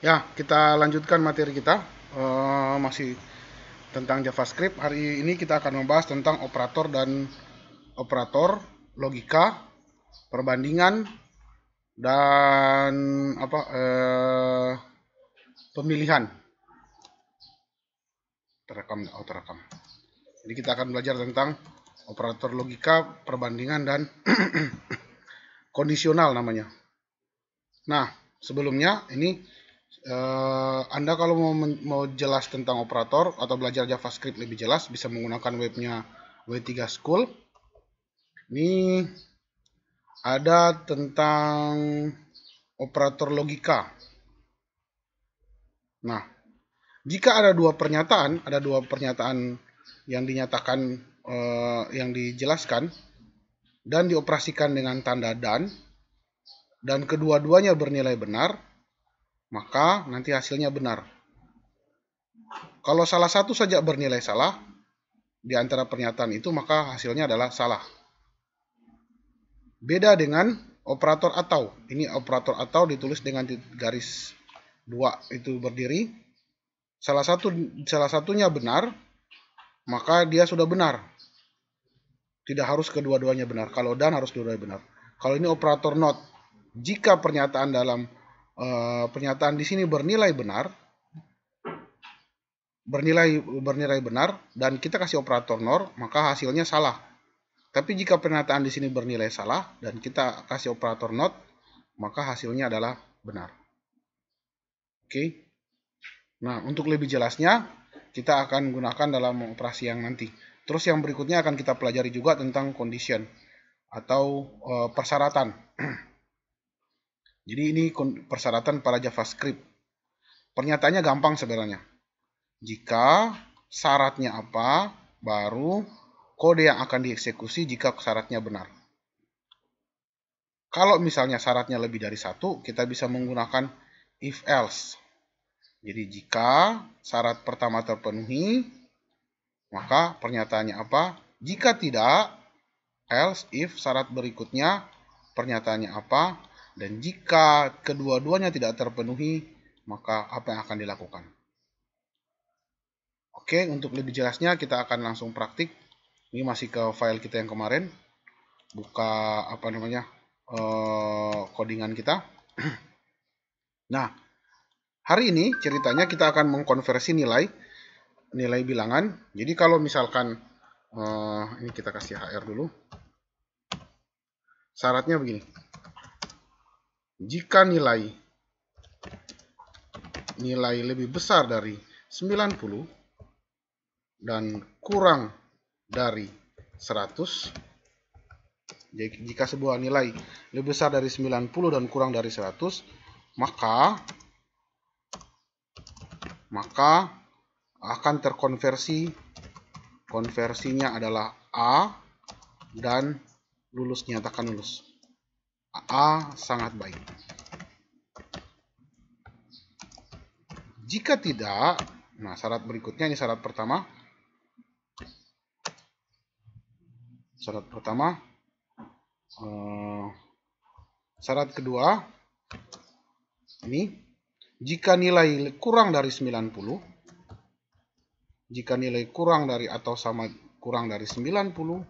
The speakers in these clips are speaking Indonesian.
Ya, kita lanjutkan materi kita. Masih tentang JavaScript. Hari ini kita akan membahas tentang operator dan operator, logika, perbandingan, dan pemilihan. Terekam. Jadi kita akan belajar tentang operator logika, perbandingan, dan kondisional namanya. Nah, sebelumnya ini Anda kalau mau jelas tentang operator atau belajar JavaScript lebih jelas bisa menggunakan webnya W3 School. Ini ada tentang operator logika. Nah, jika ada dua pernyataan yang dinyatakan, yang dijelaskan dan dioperasikan dengan tanda dan kedua-duanya bernilai benar, maka nanti hasilnya benar. Kalau salah satu saja bernilai salah di antara pernyataan itu, maka hasilnya adalah salah. Beda dengan operator atau. Ini operator atau ditulis dengan garis 2 itu berdiri. Salah satunya benar, maka dia sudah benar. Tidak harus kedua-duanya benar. Kalau dan harus dua-duanya benar. Kalau ini operator not, jika pernyataan dalam pernyataan di sini bernilai benar, dan kita kasih operator nor, maka hasilnya salah. Tapi jika pernyataan di sini bernilai salah dan kita kasih operator not, maka hasilnya adalah benar. Oke. Nah, untuk lebih jelasnya kita akan gunakan dalam operasi yang nanti. Terus yang berikutnya akan kita pelajari juga tentang condition atau persyaratan. Jadi ini persyaratan pada JavaScript. Pernyataannya gampang sebenarnya. Jika syaratnya apa, baru kode yang akan dieksekusi jika syaratnya benar. Kalau misalnya syaratnya lebih dari satu, kita bisa menggunakan if else. Jadi jika syarat pertama terpenuhi, maka pernyataannya apa? Jika tidak, else if syarat berikutnya pernyataannya apa? Dan jika kedua-duanya tidak terpenuhi, maka apa yang akan dilakukan? Oke, untuk lebih jelasnya kita akan langsung praktik. Ini masih ke file kita yang kemarin. Buka codingan kita. Nah, hari ini ceritanya kita akan mengkonversi nilai bilangan. Jadi kalau misalkan ini kita kasih HR dulu. Syaratnya begini. Jika nilai lebih besar dari 90 dan kurang dari 100, jika sebuah nilai lebih besar dari 90 dan kurang dari 100, maka akan terkonversi, konversinya adalah A dan lulus, nyatakan lulus. A sangat baik. Jika tidak, nah syarat berikutnya, ini syarat pertama. Syarat kedua, ini jika nilai kurang dari 90, jika nilai kurang dari atau sama kurang dari 90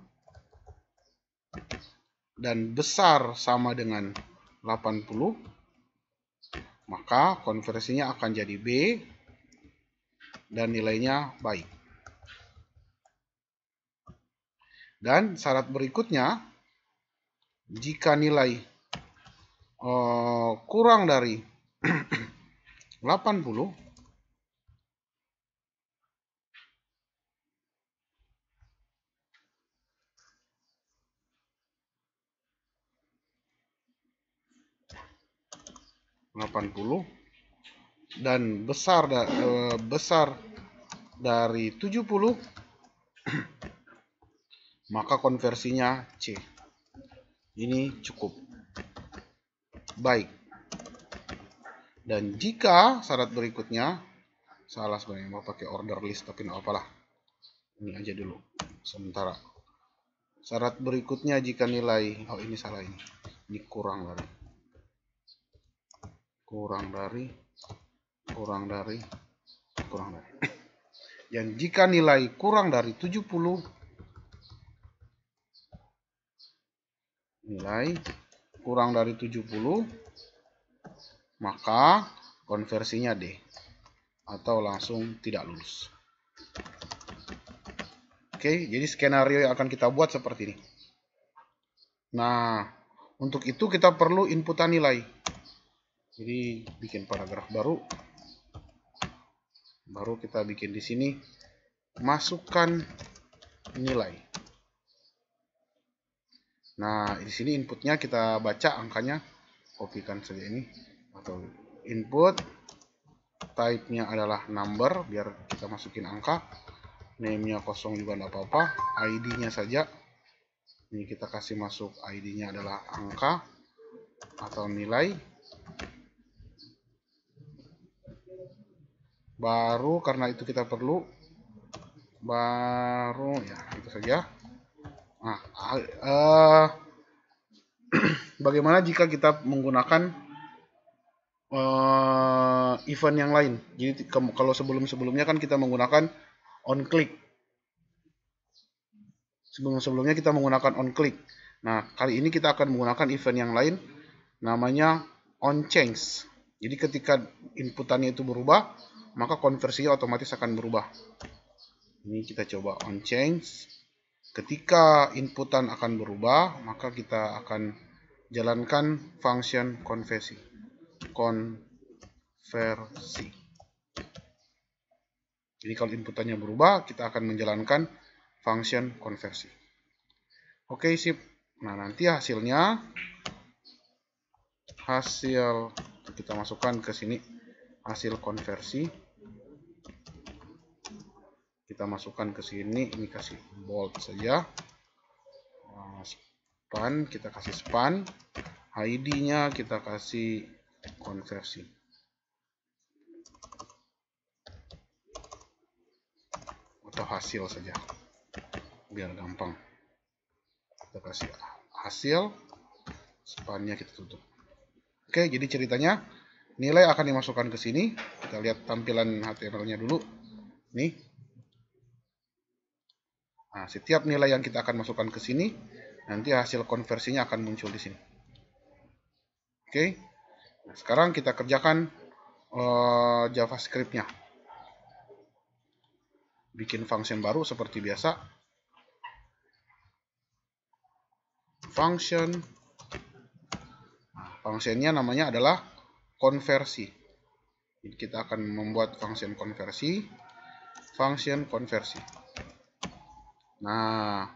dan besar sama dengan 80, maka konversinya akan jadi B dan nilainya baik. Dan syarat berikutnya, jika nilai kurang dari 80 dan besar dari 70, maka konversinya C. Ini cukup baik. Dan jika syarat berikutnya, salah sebenarnya mau pakai order list, tapi nggak apalah. Ini aja dulu sementara. Syarat berikutnya jika nilai, ini salah, ini kurang dari kurang dari dan jika nilai kurang dari 70, maka konversinya D atau langsung tidak lulus. Oke, jadi skenario yang akan kita buat seperti ini. Nah, untuk itu kita perlu inputan nilai. Jadi bikin paragraf baru kita bikin di sini, masukkan nilai. Nah, di sini inputnya kita baca angkanya, kopikan saja ini, atau input type-nya adalah number, biar kita masukin angka. Name-nya kosong juga tidak apa-apa, ID-nya saja. Ini kita kasih masuk ID-nya adalah angka atau nilai. Baru karena itu kita perlu, baru ya itu saja. Nah, bagaimana jika kita menggunakan event yang lain? Jadi kalau sebelumnya kan kita menggunakan on click. Sebelumnya kita menggunakan on click. Nah, kali ini kita akan menggunakan event yang lain, namanya on change. Jadi ketika inputannya itu berubah, maka konversinya otomatis akan berubah. Ini kita coba on change. Ketika inputan akan berubah, maka kita akan jalankan function konversi. Jadi kalau inputannya berubah, kita akan menjalankan function konversi. Oke, sip. Nah, nanti hasilnya, kita masukkan ke sini, hasil konversi. Kita masukkan ke sini, ini kasih bold saja. Span, kita kasih span. ID-nya kita kasih konversi. Atau hasil saja, biar gampang. Kita kasih hasil, span-nya kita tutup. Oke, jadi ceritanya nilai akan dimasukkan ke sini. Kita lihat tampilan HTML-nya dulu. Nih. Nah, setiap nilai yang kita akan masukkan ke sini, nanti hasil konversinya akan muncul di sini. Oke. Nah, sekarang kita kerjakan JavaScript-nya. Bikin function baru seperti biasa. Function. Nah, functionnya namanya adalah konversi. Jadi kita akan membuat function konversi. Nah,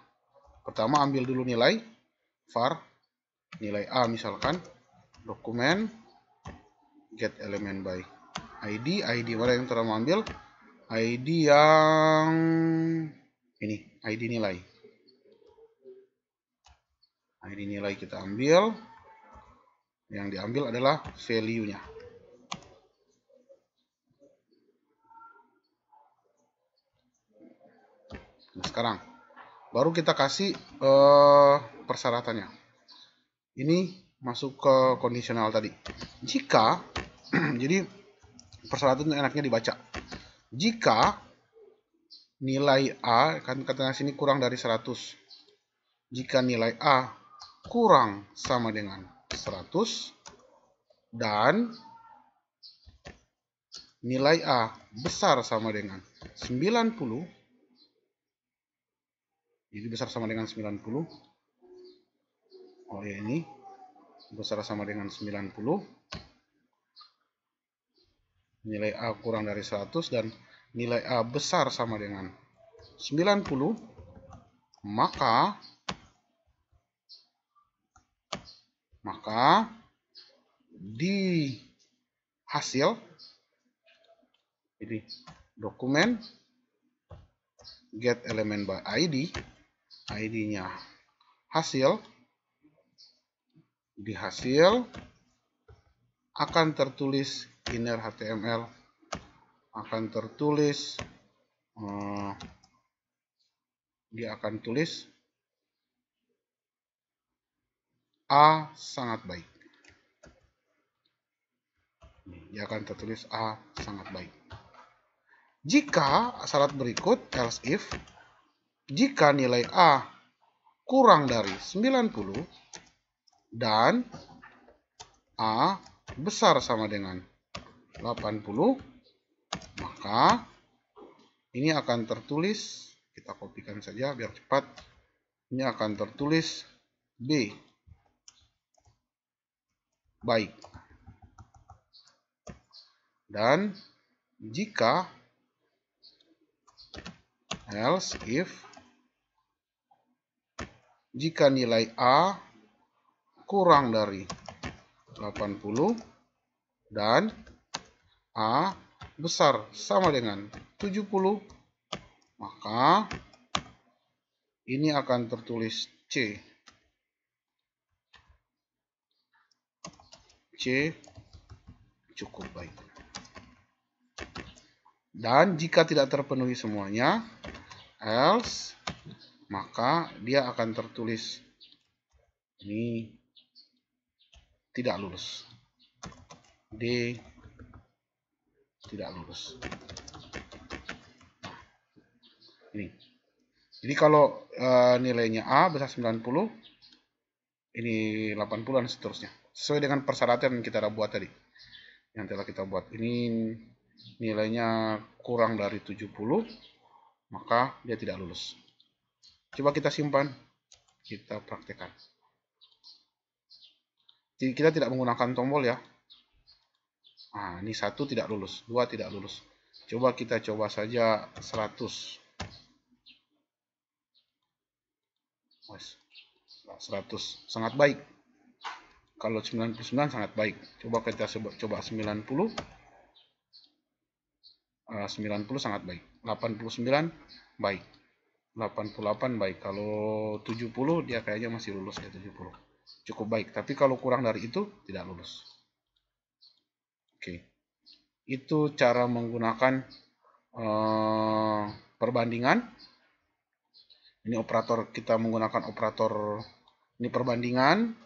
pertama ambil dulu nilai var, nilai A misalkan, dokumen get element by ID mana yang telah mengambil, ID yang ini, ID nilai. ID nilai kita ambil, yang diambil adalah value-nya. Nah, sekarang baru kita kasih persyaratannya. Ini masuk ke kondisional tadi. Jika jadi persyaratan enaknya dibaca. Jika nilai A, kan katanya sini kurang dari 100. Jika nilai A kurang sama dengan 100 dan nilai A besar sama dengan 90, jadi besar sama dengan 90. Oh ya, ini besar sama dengan 90. Nilai A kurang dari 100 dan nilai A besar sama dengan 90, maka di hasil ini dokumen get element by ID, ID-nya hasil, di hasil akan tertulis inner HTML, akan tertulis dia akan tulis A sangat baik. Dia akan tertulis A sangat baik. Jika syarat berikut, else if, jika nilai A kurang dari 90 dan A besar sama dengan 80, maka ini akan tertulis, kita kopikan saja biar cepat, ini akan tertulis B, baik. Dan jika else if, jika nilai A kurang dari 80 dan A besar sama dengan 70, maka ini akan tertulis C. C cukup baik. Dan jika tidak terpenuhi semuanya, else, maka dia akan tertulis ini tidak lulus. D tidak lulus. Ini. Jadi kalau nilainya A besar 90, ini 80 dan seterusnya. Sesuai dengan persyaratan yang kita udah buat tadi. Yang telah kita buat. Ini nilainya kurang dari 70, maka dia tidak lulus. Coba kita simpan, kita praktekkan. Jadi kita tidak menggunakan tombol ya. Nah, ini 1 tidak lulus, 2 tidak lulus. Coba kita coba saja 100. 100 sangat baik. Kalau 99 sangat baik. Coba kita coba 90. 90 sangat baik. 89 baik. 88 baik. Kalau 70 dia kayaknya masih lulus ya, 70. Cukup baik. Tapi kalau kurang dari itu tidak lulus. Oke. Itu cara menggunakan perbandingan. Ini operator, kita menggunakan operator ini perbandingan.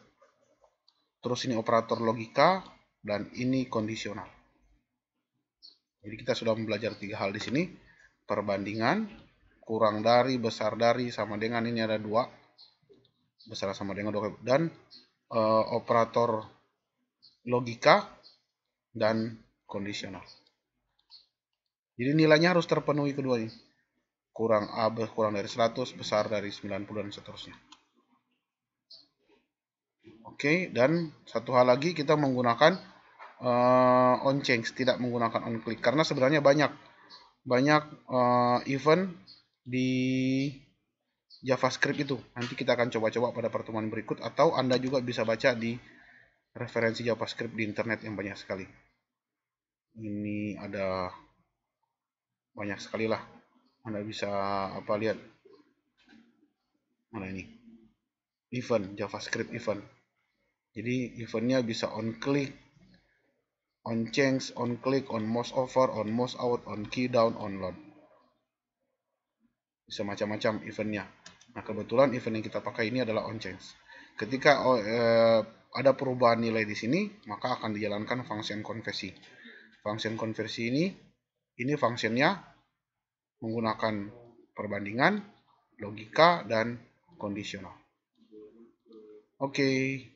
Terus ini operator logika dan ini kondisional. Jadi kita sudah belajar 3 hal di sini. Perbandingan, kurang dari, besar dari, sama dengan, ini ada 2. Besar sama dengan 2. Dan operator logika dan kondisional. Jadi nilainya harus terpenuhi keduanya. Kurang A kurang dari 100, besar dari 90 dan seterusnya. Oke, dan satu hal lagi kita menggunakan on change, tidak menggunakan on click, karena sebenarnya banyak event di JavaScript itu. Nanti kita akan coba-coba pada pertemuan berikut, atau Anda juga bisa baca di referensi JavaScript di internet yang banyak sekali. Ini ada banyak sekali lah. Anda bisa lihat mana ini event JavaScript event. Jadi eventnya bisa on click, on change, on click, on mouse over, on mouse out, on key down, on load. Bisa macam-macam eventnya. Nah, kebetulan event yang kita pakai ini adalah on change. Ketika ada perubahan nilai di sini, maka akan dijalankan function konversi. Function konversi ini fungsinya menggunakan perbandingan, logika, dan kondisional. Oke.